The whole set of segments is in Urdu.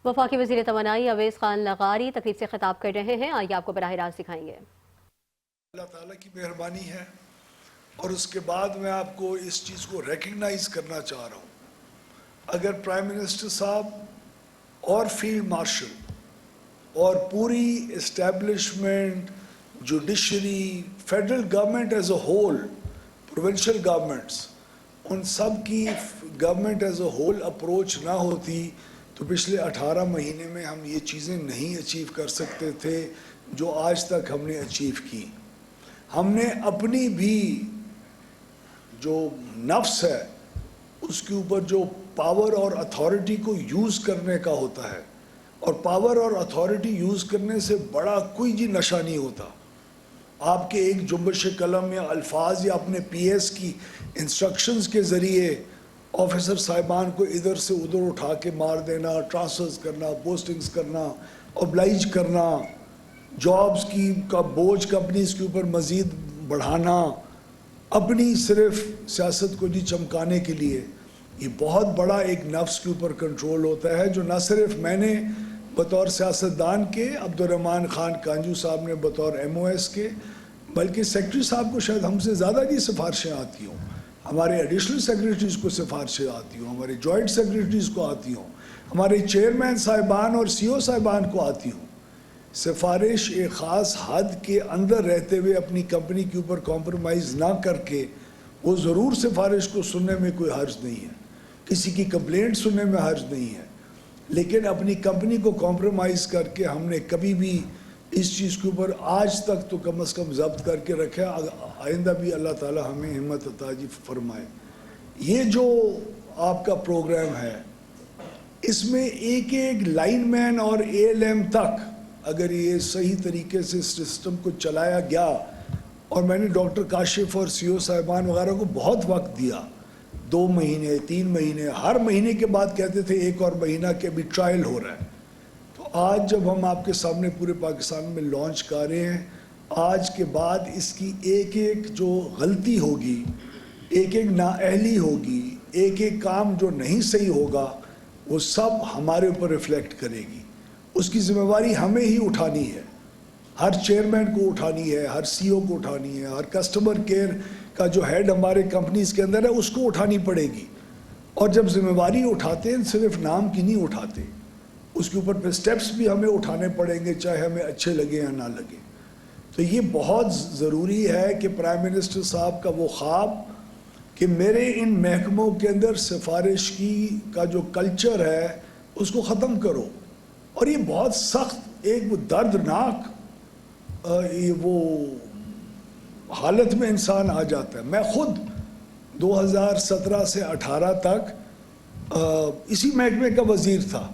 وفاقی وزیر توانائی اویس خان لغاری تقریب سے خطاب کر رہے ہیں، آئیے آپ کو براہ راست دکھائیں گے۔ اللہ تعالیٰ کی مہربانی ہے اور اس کے بعد میں آپ کو اس چیز کو ریکگنائز کرنا چاہ رہا ہوں۔ اگر پرائم منسٹر صاحب اور فیلڈ مارشل اور پوری establishment, judiciary, federal government as a whole, provincial governments, ان سب کی government as a whole approach نہ ہوتی تو پچھلے 18 مہینے میں ہم یہ چیزیں نہیں اچیو کر سکتے تھے جو آج تک ہم نے اچیو کی۔ ہم نے اپنی بھی جو نفس ہے اس کے اوپر جو پاور اور اتھارٹی کو یوز کرنے کا ہوتا ہے، اور پاور اور اتھارٹی یوز کرنے سے بڑا کوئی نشہ نہیں ہوتا۔ آپ کے ایک جنبش قلم یا الفاظ یا اپنے پی ایس کی انسٹرکشنز کے ذریعے آفیسر صاحبان کو ادھر سے ادھر اٹھا کے مار دینا، ٹرانسفرز کرنا، پوسٹنگز کرنا، اوبلائج کرنا، جابز کی کا بوجھ کمپنیز کے اوپر مزید بڑھانا، اپنی صرف سیاست کو چمکانے کے لیے، یہ بہت بڑا ایک نفس کے اوپر کنٹرول ہوتا ہے جو نہ صرف میں نے بطور سیاستدان کے، عبد الرحمن خان کانجو صاحب نے بطور ایم او ایس کے، بلکہ سیکرٹری صاحب کو شاید ہم سے زیادہ سفارشیں آتی ہوں، ہمارے ایڈیشنل سیکرٹریز کو سفارشیں آتی ہوں، ہمارے جوائنٹ سیکرٹریز کو آتی ہوں، ہمارے چیئرمین صاحبان اور سی او صاحبان کو آتی ہوں۔ سفارش ایک خاص حد کے اندر رہتے ہوئے اپنی کمپنی کے اوپر کمپرومائز نہ کر کے، وہ ضرور سفارش کو سننے میں کوئی حرج نہیں ہے، کسی کی کمپلینٹ سننے میں حرج نہیں ہے، لیکن اپنی کمپنی کو کمپرومائز کر کے ہم نے کبھی بھی اس چیز کے اوپر آج تک تو کم از کم ضبط کر کے رکھا۔ آئندہ بھی اللہ تعالی ہمیں ہمت عطا فرمائے۔ یہ جو آپ کا پروگرام ہے اس میں ایک ایک لائن مین اور اے ایل ایم تک اگر یہ صحیح طریقے سے سسٹم کو چلایا گیا، اور میں نے ڈاکٹر کاشف اور سی او صاحبان وغیرہ کو بہت وقت دیا، 2 مہینے 3 مہینے، ہر مہینے کے بعد کہتے تھے ایک اور مہینہ کے ابھی ٹرائل ہو رہا ہے، تو آج جب ہم آپ کے سامنے پورے پاکستان میں لانچ کر رہے ہیں، آج کے بعد اس کی ایک ایک جو غلطی ہوگی، ایک ایک نااہلی ہوگی، ایک ایک کام جو نہیں صحیح ہوگا، وہ سب ہمارے اوپر ریفلیکٹ کرے گی۔ اس کی ذمہ داری ہمیں ہی اٹھانی ہے، ہر چیئرمین کو اٹھانی ہے، ہر سی او کو اٹھانی ہے، ہر کسٹمر کیئر کا جو ہیڈ ہمارے کمپنیز کے اندر ہے اس کو اٹھانی پڑے گی۔ اور جب ذمہ داری اٹھاتے ہیں صرف نام کی نہیں اٹھاتے، اس کے اوپر پہ سٹیپس بھی ہمیں اٹھانے پڑیں گے، چاہے ہمیں اچھے لگے یا نہ لگے۔ تو یہ بہت ضروری ہے کہ پرائم منسٹر صاحب کا وہ خواب کہ میرے ان محکموں کے اندر سفارش کی کا جو کلچر ہے اس کو ختم کرو، اور یہ بہت سخت ایک وہ دردناک وہ حالت میں انسان آ جاتا ہے۔ میں خود 2017 سے 18 تک اسی محکمے کا وزیر تھا،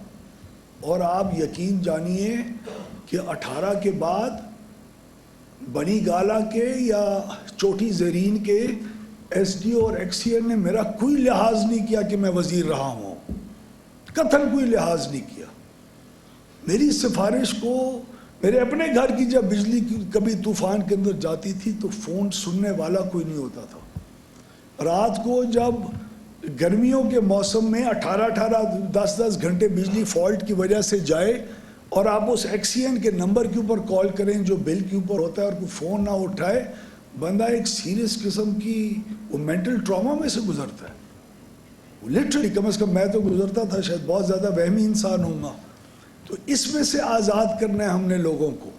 اور آپ یقین جانیے کہ 18 کے بعد بنی گالا کے یا چوٹی زیرین کے ایس ڈی او اور ایکس سی این نے میرا کوئی لحاظ نہیں کیا کہ میں وزیر رہا ہوں، قطعاً کوئی لحاظ نہیں کیا۔ میری سفارش کو، میرے اپنے گھر کی جب بجلی کبھی طوفان کے اندر جاتی تھی تو فون سننے والا کوئی نہیں ہوتا تھا۔ رات کو جب گرمیوں کے موسم میں 10 گھنٹے بجلی فالٹ کی وجہ سے جائے اور آپ اس ایکس سی این کے نمبر کے اوپر کال کریں جو بل کے اوپر ہوتا ہے اور کوئی فون نہ اٹھائے، بندہ ایک سیریس قسم کی وہ مینٹل ٹراما میں سے گزرتا ہے۔ وہ لٹرلی، کم از کم میں تو گزرتا تھا، شاید بہت زیادہ وہمی انسان ہوں گا۔ تو اس میں سے آزاد کرنا ہے ہم نے لوگوں کو،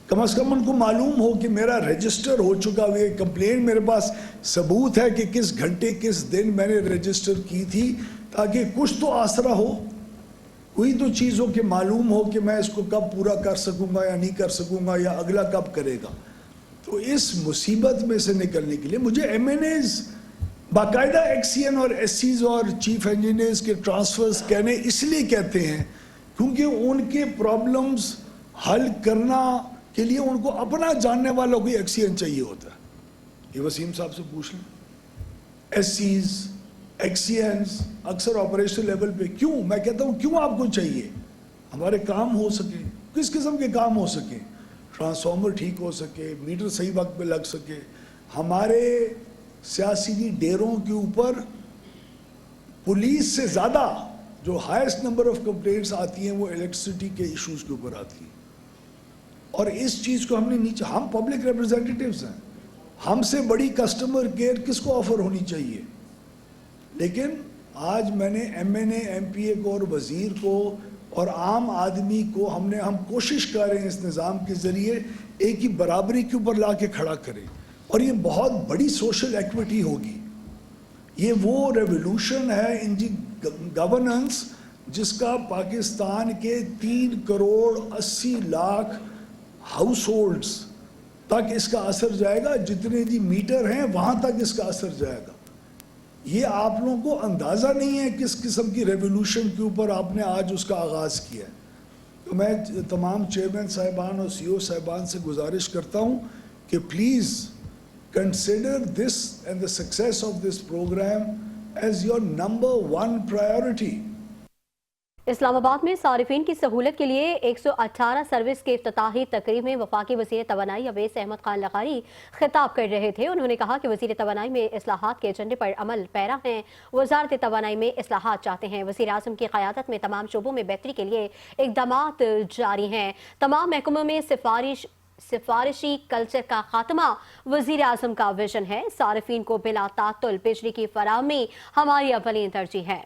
کم از کم ان کو معلوم ہو کہ میرا رجسٹر ہو چکا ہوئے کمپلین، میرے پاس ثبوت ہے کہ کس گھنٹے کس دن میں نے رجسٹر کی تھی، تاکہ کچھ تو آسرا ہو، کوئی تو چیز ہو کہ معلوم ہو کہ میں اس کو کب پورا کر سکوں گا یا نہیں کر سکوں گا، یا اگلا کب کرے گا۔ تو اس مصیبت میں سے نکلنے کے لیے مجھے ایم این ایز باقاعدہ ایکس سی این اور ایس سیز اور چیف انجینئرز کے ٹرانسفرز کہنے اس لیے کہتے ہیں کیونکہ ان کے پرابلمز حل کرنا کے لیے ان کو اپنا جاننے والا کوئی ایکس سی این چاہیے ہوتا ہے۔ یہ وسیم صاحب سے پوچھ لیں، ایس سیز، ایکس سی اینز اکثر آپریشنل لیول پہ کیوں، میں کہتا ہوں کیوں آپ کو چاہیے؟ ہمارے کام ہو سکے، کس قسم کے کام ہو سکے، ٹرانسفارمر ٹھیک ہو سکے، میٹر صحیح وقت پہ لگ سکے۔ ہمارے سیاسی ڈیروں کے اوپر پولیس سے زیادہ جو ہائیسٹ نمبر آف کمپلینٹس آتی ہیں وہ الیکٹریسٹی کے ایشوز کے اوپر آتی ہیں. اور اس چیز کو ہم نے نیچے, ہم پبلک ریپرزینٹیٹیوز ہیں, ہم سے بڑی کسٹمر کیئر کس کو آفر ہونی چاہیے. لیکن آج میں نے ایم این اے, ایم پی اے کو اور وزیر کو اور عام آدمی کو ہم کوشش کر رہے ہیں اس نظام کے ذریعے ایک ہی برابری کے اوپر لا کے کھڑا کریں, اور یہ بہت بڑی سوشل ایکٹیویٹی ہوگی. یہ وہ ریولوشن ہے ان دی گورننس جس کا پاکستان کے 3,80,00,000 ہاؤس ہولڈز تک اس کا اثر جائے گا. جتنے جی میٹر ہیں وہاں تک اس کا اثر جائے گا. یہ آپ لوگوں کو اندازہ نہیں ہے کس قسم کی ریولوشن کے اوپر آپ نے آج اس کا آغاز کیا ہے. تو میں تمام چیئرمین صاحبان اور سی او صاحبان سے گزارش کرتا ہوں کہ please consider this and the success of this program as your number one priority. اسلام آباد میں صارفین کی سہولت کے لیے 118 سروس کے افتتاحی تقریب میں وفاقی وزیر توانائی اویس احمد خان لغاری خطاب کر رہے تھے. انہوں نے کہا کہ وزیر توانائی میں اصلاحات کے ایجنڈے پر عمل پیرا ہیں. وزارت توانائی میں اصلاحات چاہتے ہیں. وزیر اعظم کی قیادت میں تمام شعبوں میں بہتری کے لیے اقدامات جاری ہیں. تمام محکموں میں سفارشی کلچر کا خاتمہ وزیر اعظم کا ویژن ہے. صارفین کو بلا تعطل بجلی کی فراہمی ہماری اولین ترجیح ہے.